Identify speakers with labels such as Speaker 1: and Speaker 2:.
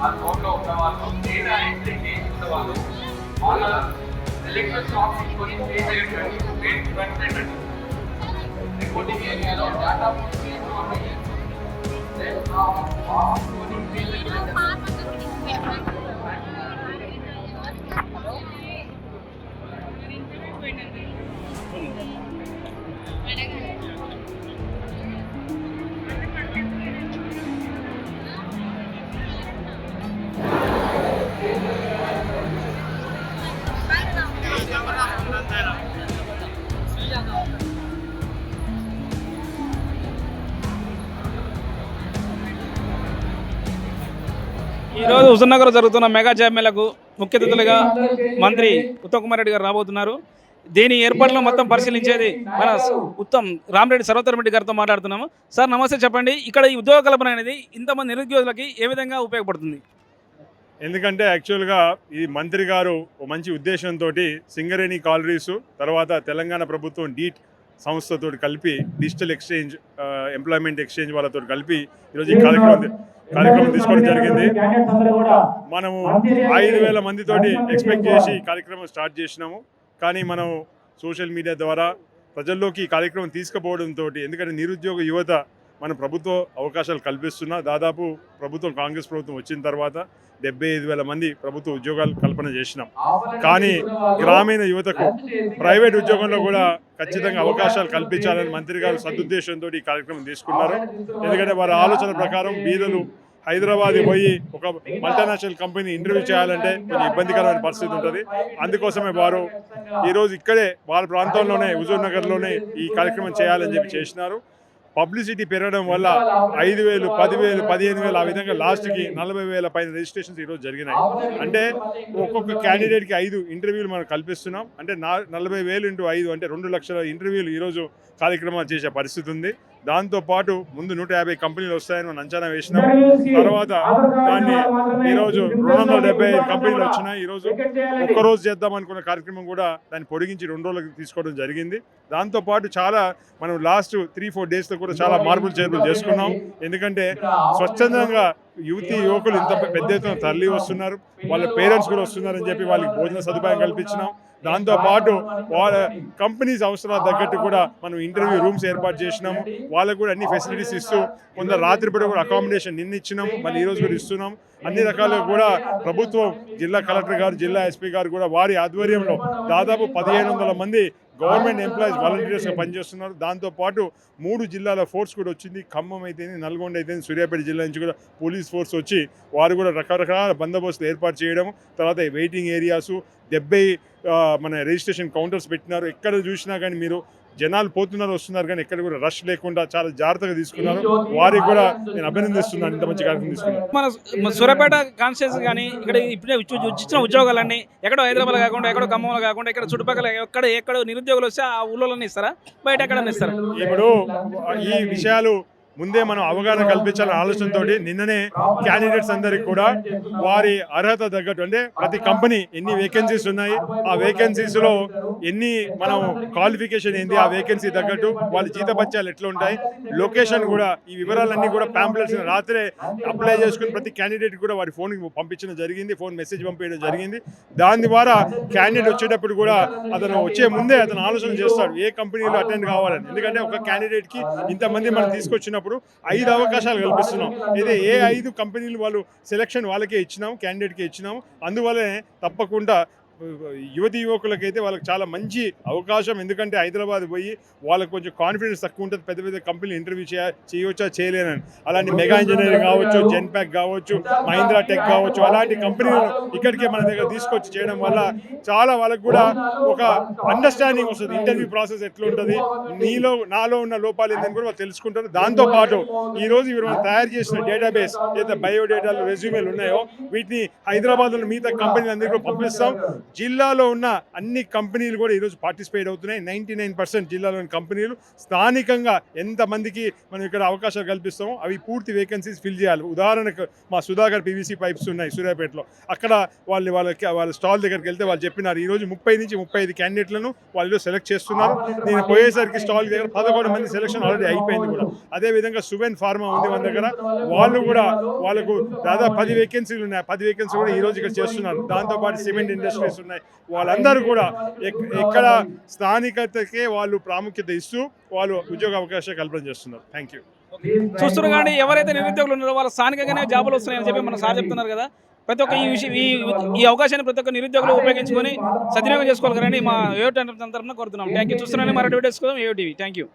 Speaker 1: ఆ జోన్లో ఉన్న వాళ్ళు డేటా ఎంట్రీ చేసిన వాళ్ళు వాళ్ళ ఎలక్ట్రిక్ షాప్ తీసుకొని చేసేటండి రిపోర్టింగ్ ఏరియాలో డేటా
Speaker 2: ఈరోజు హుజూర్నగర్ జరుగుతున్న మెగా జాబ్ మేళకు ముఖ్య అతిథులుగా మంత్రి ఉత్తమ్ కుమార్ రెడ్డి గారు రాబోతున్నారు. దీని ఏర్పాట్లో మొత్తం పరిశీలించేది మన ఉత్తమ్ రామరెడ్డి సర్వోత్తమ రెడ్డి గారితో మాట్లాడుతున్నాము. సార్ నమస్తే, చెప్పండి, ఇక్కడ ఈ ఉద్యోగ కల్పన అనేది ఇంతమంది నిరుద్యోగులకి ఏ విధంగా ఉపయోగపడుతుంది?
Speaker 3: ఎందుకంటే యాక్చువల్గా ఈ మంత్రి గారు ఒక మంచి ఉద్దేశంతో సింగరేణి కాలరీస్ తర్వాత తెలంగాణ ప్రభుత్వం డీట్ సంస్థతో కలిపి డిజిటల్ ఎక్స్చేంజ్ ఎంప్లాయ్మెంట్ ఎక్స్చేంజ్ వాళ్ళతో కలిపి ఈరోజు ఈ కార్యక్రమం తీసుకోవడం జరిగింది. మనము 5,000 మందితోటి ఎక్స్పెక్ట్ చేసి ఈ కార్యక్రమం స్టార్ట్ చేసినాము. కానీ మనం సోషల్ మీడియా ద్వారా ప్రజల్లోకి ఈ కార్యక్రమం తీసుకుపోవడంతో, ఎందుకంటే నిరుద్యోగ యువత మన ప్రభుత్వ అవకాశాలు కల్పిస్తున్నా, దాదాపు ప్రభుత్వం కాంగ్రెస్ ప్రభుత్వం వచ్చిన తర్వాత 75,000 మంది ప్రభుత్వ ఉద్యోగాలు కల్పన చేసినాం. కానీ గ్రామీణ యువతకు ప్రైవేట్ ఉద్యోగంలో కూడా ఖచ్చితంగా అవకాశాలు కల్పించాలని మంత్రి గారు సదుద్దేశంతో ఈ కార్యక్రమం తీసుకున్నారు. ఎందుకంటే వారి ఆలోచన ప్రకారం బీదలు హైదరాబాద్ పోయి ఒక మల్టీనేషనల్ కంపెనీ ఇంటర్వ్యూ చేయాలంటే కొంచెం ఇబ్బందికరమైన పరిస్థితి ఉంటుంది. అందుకోసమే వారు ఈరోజు ఇక్కడే వాళ్ళ ప్రాంతంలోనే హుజూర్నగర్లోనే ఈ కార్యక్రమం చేయాలని చెప్పి చేసినారు. పబ్లిసిటీ పెరగడం వల్ల 5,000, 10,000, 15,000 ఆ విధంగా లాస్ట్కి 40,000 పైన రిజిస్ట్రేషన్స్ ఈరోజు జరిగినాయి. అంటే ఒక్కొక్క క్యాండిడేట్కి 5 ఇంటర్వ్యూలు మనం కల్పిస్తున్నాం. అంటే 40,000 × 5 అంటే 2 లక్షల ఇంటర్వ్యూలు ఈరోజు కార్యక్రమాలు చేసే పరిస్థితి ఉంది. దాంతోపాటు ముందు 150 కంపెనీలు వస్తాయని మనం అంచనా వేసినాం. తర్వాత దాన్ని ఈరోజు 275 కంపెనీలు వచ్చినాయి. ఈరోజు ఒక్కరోజు చేద్దాం అనుకున్న కార్యక్రమం కూడా దాన్ని పొడిగించి 2 రోజులకు తీసుకోవడం జరిగింది. దాంతోపాటు చాలా మనం లాస్ట్ 3-4 డేస్లో కూడా చాలా మార్పులు చేర్పులు చేసుకున్నాం. ఎందుకంటే స్వచ్ఛందంగా యువకులు ఇంత పెద్ద ఎత్తున తరలి వస్తున్నారు, వాళ్ళ పేరెంట్స్ కూడా వస్తున్నారని చెప్పి వాళ్ళకి భోజన సదుపాయం కల్పించినాం. దాంతోపాటు వాళ్ళ కంపెనీస్ అవసరాలు తగ్గట్టు కూడా మనం ఇంటర్వ్యూ రూమ్స్ ఏర్పాటు చేసినాము. వాళ్ళకు కూడా అన్ని ఫెసిలిటీస్ ఇస్తూ కొందరు రాత్రిపూట కూడా అకామిడేషన్ నిన్న ఇచ్చినాము, మళ్ళీ ఈరోజు కూడా ఇస్తున్నాం. అన్ని రకాలుగా కూడా ప్రభుత్వం జిల్లా కలెక్టర్ గారు, జిల్లా ఎస్పీ గారు కూడా వారి ఆధ్వర్యంలో దాదాపు 1,500 మంది గవర్నమెంట్ ఎంప్లాయీస్ వాలంటీర్స్గా పనిచేస్తున్నారు. దాంతోపాటు 3 జిల్లాల ఫోర్స్ కూడా వచ్చింది. ఖమ్మం అయితేనే, నల్గొండ అయితేనే, సూర్యాపేట జిల్లా నుంచి కూడా పోలీస్ ఫోర్స్ వచ్చి వారు కూడా రకరకాల బందోబస్తులు ఏర్పాటు చేయడం, తర్వాత వెయిటింగ్ ఏరియాసు 70 మన రిజిస్ట్రేషన్ కౌంటర్స్ పెట్టినారు. ఎక్కడ చూసినా కానీ మీరు జనాలు పోతున్నారు వస్తున్నారు, కానీ ఎక్కడ కూడా రష్ లేకుండా చాలా జాగ్రత్తగా తీసుకున్నారు. వారికి కూడా నేను అభినందిస్తున్నాను, ఇంత మంచి కార్యక్రమం తీసుకున్నారు.
Speaker 2: మన సూర్యాపేట కాన్స్టిట్యూన్సీ కానీ ఇక్కడ ఇప్పుడే ఇచ్చిన ఉద్యోగాలన్నీ ఎక్కడో హైదరాబాద్ కాకుండా, ఎక్కడో ఖమ్మంలో కాకుండా, ఇక్కడ చుట్టుపక్కల ఎక్కడో నిరుద్యోగులు వస్తే ఆ ఊళ్ళోనే ఇస్తారా, బయట ఎక్కడన్నా ఇస్తారా?
Speaker 3: ఇప్పుడు ఈ విషయాలు ముందే మనం అవగాహన కల్పించాలని ఆలోచనతో నిన్ననే క్యాండిడేట్స్ అందరికి కూడా వారి అర్హత తగ్గట్టు, అంటే ప్రతి కంపెనీ ఎన్ని వేకెన్సీస్ ఉన్నాయి, ఆ వేకెన్సీస్లో ఎన్ని మనం క్వాలిఫికేషన్ ఏంది, ఆ వేకెన్సీ తగ్గట్టు వాళ్ళ జీతభత్యాలు ఎట్లా ఉంటాయి, లొకేషన్ కూడా, ఈ వివరాలన్నీ కూడా ప్యాంప్లెట్స్ రాత్రే అప్లై చేసుకుని ప్రతి క్యాండిడేట్ కూడా వారి ఫోన్కి పంపించడం జరిగింది, ఫోన్ మెసేజ్ పంపించడం జరిగింది. దాని ద్వారా క్యాండిడేట్ వచ్చేటప్పుడు కూడా అతను వచ్చే ముందే అతను ఆలోచన చేస్తాడు ఏ కంపెనీలో అటెండ్ కావాలని. ఎందుకంటే ఒక క్యాండిడేట్కి ఇంతమంది మనం తీసుకొచ్చినప్పుడు 5 అవకాశాలు కల్పిస్తున్నాం. అయితే ఏ 5 కంపెనీలు వాళ్ళు సెలక్షన్ వాళ్ళకే ఇచ్చినాము, క్యాండిడేట్కే ఇచ్చినాము. అందువల్లనే తప్పకుండా యువతి యువకులకైతే వాళ్ళకి చాలా మంచి అవకాశం. ఎందుకంటే హైదరాబాద్ పోయి వాళ్ళకి కొంచెం కాన్ఫిడెన్స్ తక్కువ ఉంటుంది, పెద్ద పెద్ద కంపెనీలు ఇంటర్వ్యూ చేయవచ్చా చేయలేనని. అలాంటి మెగా ఇంజనీరింగ్ కావచ్చు, జెన్పాక్ కావచ్చు, మహీంద్రా టెక్ కావచ్చు, అలాంటి కంపెనీలను ఇక్కడికే మన దగ్గర తీసుకొచ్చి చేయడం వల్ల చాలా వాళ్ళకు కూడా ఒక అండర్స్టాండింగ్ వస్తుంది, ఇంటర్వ్యూ ప్రాసెస్ ఎట్లా ఉంటుంది, నాలో ఉన్న లోపాలు ఏంటని కూడా వాళ్ళు తెలుసుకుంటారు. దాంతోపాటు ఈరోజు మనం తయారు చేసిన డేటాబేస్ ఏదైతే బయోడేటాలు, రెజ్యూమేలు ఉన్నాయో వీటిని హైదరాబాద్లో మిగతా కంపెనీలు అందరికీ పంపిస్తాం. జిల్లాలో ఉన్న అన్ని కంపెనీలు కూడా ఈరోజు పార్టిసిపేట్ అవుతున్నాయి. 99% జిల్లాలోని కంపెనీలు స్థానికంగా ఎంతమందికి మనం ఇక్కడ అవకాశాలు కల్పిస్తామో అవి పూర్తి వేకెన్సీస్ ఫిల్ చేయాలి. ఉదాహరణకు మా సుధాకర్ పీవీసీ పైప్స్ ఉన్నాయి సూర్యాపేటలో. అక్కడ వాళ్ళ స్టాల్ దగ్గరికి వెళ్తే వాళ్ళు చెప్పినారు ఈరోజు 30 నుంచి 35 క్యాండిడేట్లను వాళ్ళు సెలెక్ట్ చేస్తున్నారు. నేను పోయేసరికి స్టాల్ దగ్గర 11 మంది సెలెక్షన్ ఆల్రెడీ అయిపోయింది కూడా. అదేవిధంగా సువెన్ ఫార్మా ఉంది మన దగ్గర, వాళ్ళకు దాదాపు 10 వేకెన్సీలు ఉన్నాయి. 10 వేకెన్సీ కూడా ఈ రోజు ఇక్కడ చేస్తున్నారు. దాంతోపాటు సిమెంట్ ఇండస్ట్రీస్ ఉన్నాయి. వాళ్ళందరూ కూడా ఎక్కడ స్థానికతకే వాళ్ళు ప్రాముఖ్యత ఇస్తూ వాళ్ళు ఉద్యోగ అవకాశాలు కల్పన చేస్తున్నారు. Thank you.
Speaker 2: చూస్తున్నారు కానీ ఎవరైతే నిరుద్యోగులు ఉన్నారో వాళ్ళ స్థానికంగానే జాబులు వస్తున్నాయని చెప్పి మన సార్ చెప్తున్నారు కదా. ప్రతి ఒక్క ఈ అవకాశాన్ని ప్రతి ఒక్క నిరుద్యోగులు ఉపయోగించుకొని సద్వినియోగం చేసుకోవాలి కానీ మా ఏవో తరఫున కోరుతున్నాం. Thank you. చూస్తున్నాను మరో వీడియోస్ కోసం ఏవో టీవీ. Thank you.